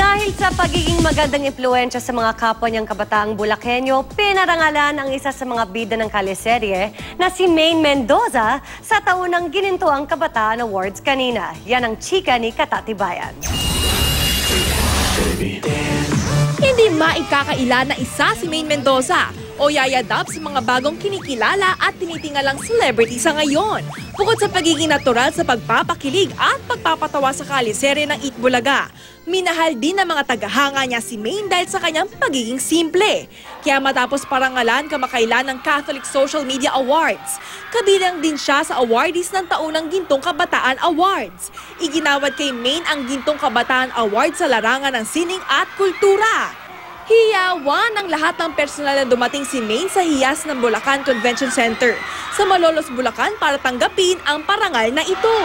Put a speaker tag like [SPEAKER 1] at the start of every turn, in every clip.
[SPEAKER 1] Dahil sa pagiging magandang impluwensya sa mga kapwa niyang kabataang Bulakenyo, pinarangalan ang isa sa mga bida ng kaliserye na si Maine Mendoza sa taunang Ginintoang Kabataan Awards kanina. Yan ang chika ni Katatibayan.
[SPEAKER 2] Hindi maikakaila na isa si Maine Mendoza o Yaya Dub sa mga bagong kinikilala at tinitingalang celebrity sa ngayon. Bukod sa pagiging natural sa pagpapakilig at pagpapatawa sa kaliserye ng Itbulaga, minahal din ng mga tagahanga niya si Maine dahil sa kanyang pagiging simple. Kaya matapos parangalan kamakailan ng Catholic Social Media Awards, kabilang din siya sa awardees ng taunang Gintong Kabataan Awards. Iginawad kay Maine ang Gintong Kabataan Awards sa larangan ng sining at kultura. Hiyawan ang lahat ng personal na dumating si Maine sa hiyas ng Bulacan Convention Center sa Malolos, Bulacan para tanggapin ang parangal na ito.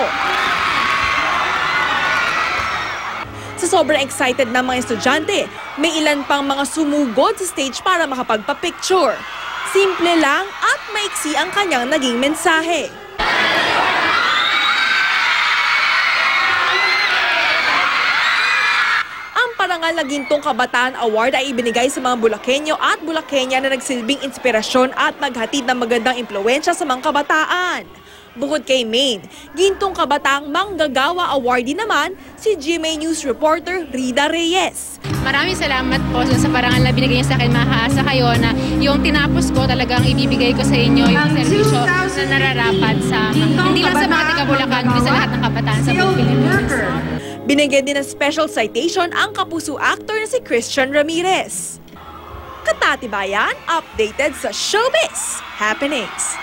[SPEAKER 2] Sa sobrang excited ng mga estudyante, may ilan pang mga sumugod sa stage para makapagpa-picture. Simple lang at maiksi ang kanyang naging mensahe. Parangal na Gintong Kabataan Award ay ibinigay sa mga Bulakenyo at Bulakenya na nagsilbing inspirasyon at naghatid ng magandang impluwensya sa mga kabataan. Bukod kay Maine, Gintong Kabataang Manggagawa Awardee naman si GMA News reporter Rida Reyes.
[SPEAKER 3] Maraming salamat po sa parangal na binigay niyo sa akin. Mahaasa kayo na yung tinapos ko talagang ibibigay ko sa inyo yung serbisyo na nararapat sa hindi lang sa mga taga Bulacan, kundi sa lahat ng kabataan sa buong Pilipinas.
[SPEAKER 2] Binigyan din ng special citation ang kapuso actor na si Christian Ramirez. Katatibayan, updated sa showbiz happenings.